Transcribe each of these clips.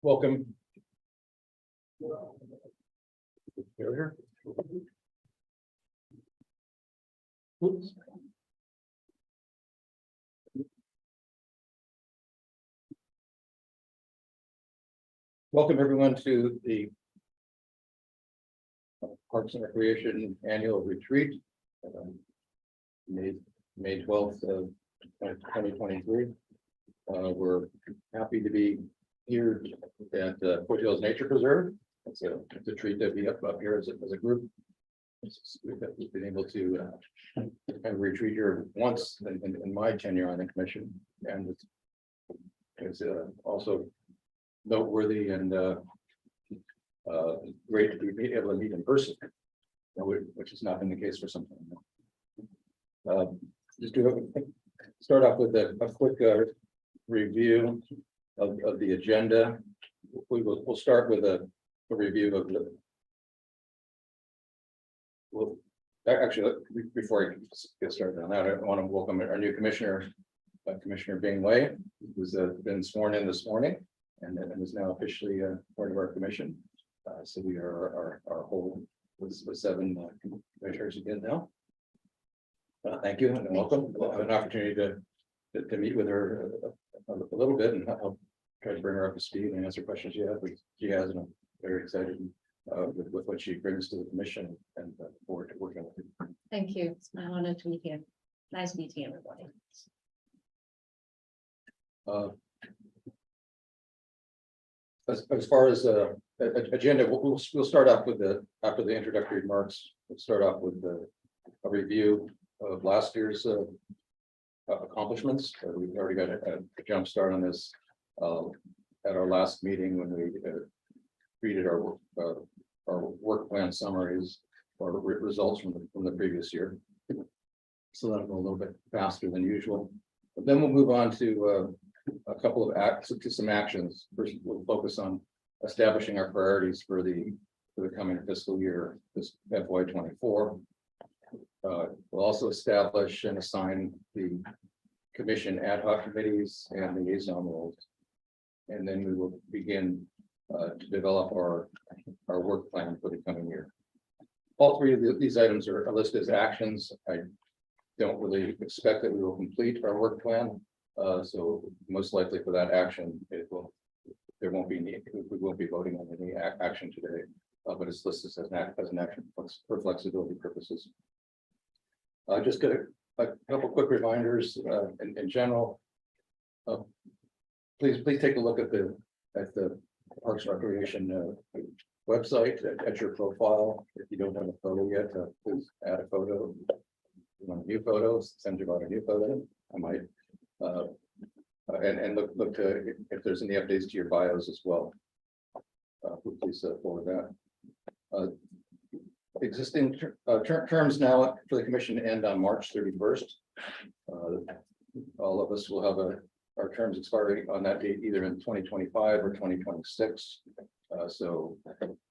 Welcome. Here. Oops. Welcome everyone to the Parks and Recreation Annual Retreat, May 12th of 2023. We're happy to be here at Foothills Nature Preserve. It's a treat to be up here as a group. We've been able to kind of retreat here once in my tenure on the commission, and it's also noteworthy and great to be able to meet in person, which has not been the case for some time. Just to start off with a quick review of the agenda. We'll start with a review of the. Well, actually, before I get started on that, I want to welcome our new commissioner, Commissioner Bing Wei, who's been sworn in this morning and is now officially part of our commission. So we are our whole with 7 commissioners again now. Thank you and welcome. We'll have an opportunity to meet with her a little bit and I'll try to bring her up to speed and answer questions she has, and I'm very excited with what she brings to the commission and forward to working with her. Thank you. It's my honor to be here. Nice meeting everybody. As far as agenda, we'll start off with after the introductory remarks. We'll start off with a review of last year's accomplishments. We've already got a jump start on this at our last meeting when we treated our work plan summaries or results from the previous year. So that'll go a little bit faster than usual. But then we'll move on to a couple of some actions. First, we'll focus on establishing our priorities for the coming fiscal year, this FY24. We'll also establish and assign the commission ad hoc committees and liaison roles. And then we will begin to develop our work plan for the coming year. All three of these items are listed as actions. I don't really expect that we will complete our work plan. So most likely for that action, we won't be voting on any action today, but it's listed as an action for flexibility purposes. Just get a couple quick reminders in general. Please take a look at the Parks and Recreation website at your profile. If you don't have a photo yet, please add a photo. If you want a new photo, send you out a new photo. I might and look to if there's any updates to your bios as well. Please forward that. Existing terms now for the commission end on March 31st. All of us will have our terms expiring on that date, either in 2025 or 2026. So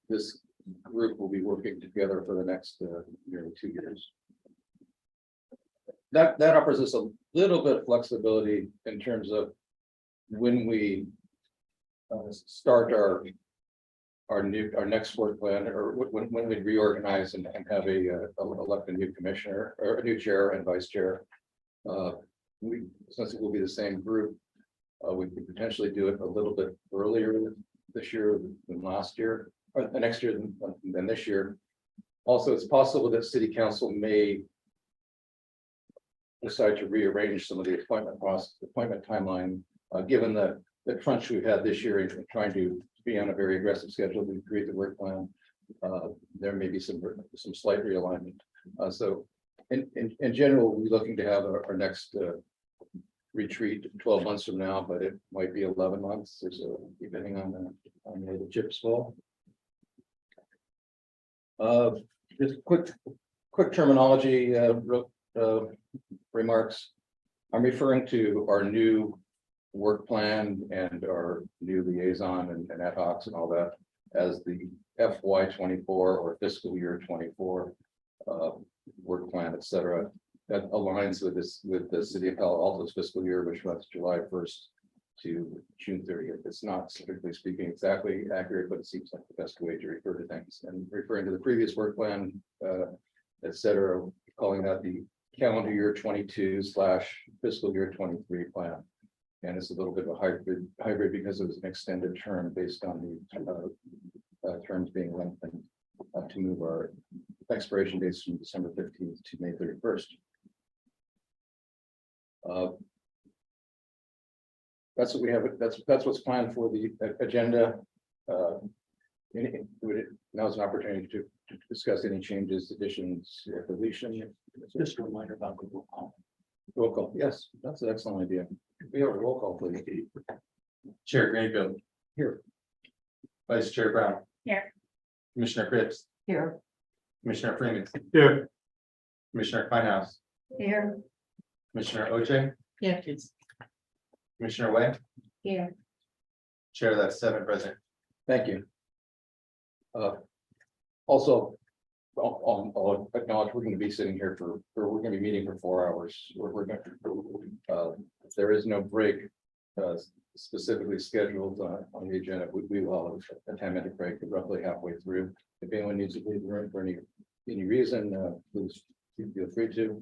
this group will be working together for the next nearly 2 years. That offers us a little bit of flexibility in terms of when we start our next work plan, or when we reorganize and have elect a new commissioner or a new chair and vice chair. Since it will be the same group, we could potentially do it a little bit earlier this year than last year, or the next year than this year. Also, it's possible that City Council may decide to rearrange some of the appointment timeline, given the crunch we've had this year in trying to be on a very aggressive schedule to create the work plan. There may be some slight realignment. So in general, we're looking to have our next retreat 12 months from now, but it might be 11 months or so, depending on where the chips fall. Just quick terminology remarks. I'm referring to our new work plan and our new liaison and ad hocs and all that as the FY24 or fiscal year 24 work plan, etc. That aligns with the City of Palo Alto's fiscal year, which runs July 1st to June 30th. It's not strictly speaking exactly accurate, but it seems like the best way to refer to things. And referring to the previous work plan, et cetera, calling that the calendar year 22 / fiscal year 23 plan. And it's a little bit of a hybrid because it was an extended term based on the terms being lengthened to move our expiration dates from December 15th to May 31st. That's what we have. That's what's planned for the agenda. Now's an opportunity to discuss any changes, additions, deletion. Just a reminder about the roll call. Roll call. Yes, that's an excellent idea. We have a roll call, please. Chair Greenfield, Here. Vice Chair Brown. Here. Commissioner Cripps, Here. Commissioner Freeman, Here. Commissioner Finehouse, Here. Commissioner Oche, Yeah. Commissioner Way, Here. Chair, that's 7 present. Thank you. Also, I'll acknowledge we're going to be sitting here we're going to be meeting for 4 hours. We're going to, there is no break specifically scheduled on the agenda. We will have a 10-minute break roughly halfway through. If anyone needs to leave the room for any reason, please feel free to.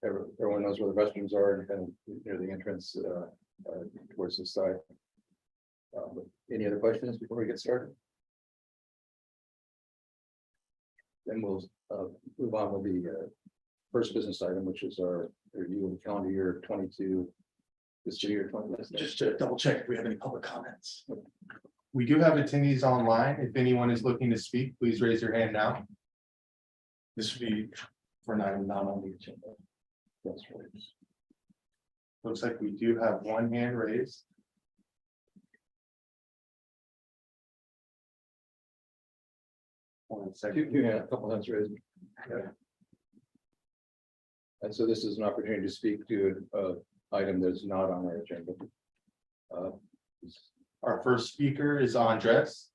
Everyone knows where the restrooms are and kind of near the entrance towards the side. Any other questions before we get started? Then we'll move on with the first business item, which is our review of the calendar year 22, fiscal year 20. Just to double check if we have any public comments. We do have attendees online. If anyone is looking to speak, please raise your hand now. This would be for an item not on the agenda. That's right. Looks like we do have one hand raised. One second. A couple hands raised. Yeah. And so this is an opportunity to speak to an item that's not on our agenda. Our first speaker is Andres.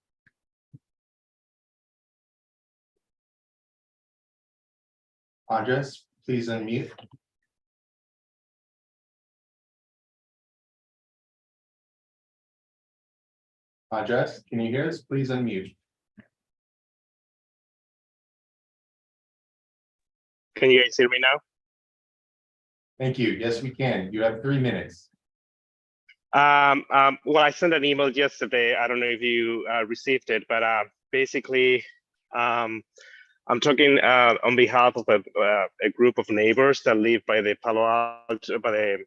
Andres, please unmute. Andres, can you hear us? Please unmute. Can you guys hear me now? Thank you. Yes, we can. You have 3 minutes. Well, I sent an email yesterday. I don't know if you received it, but basically, I'm talking on behalf of a group of neighbors that live by the Palo Alto, by the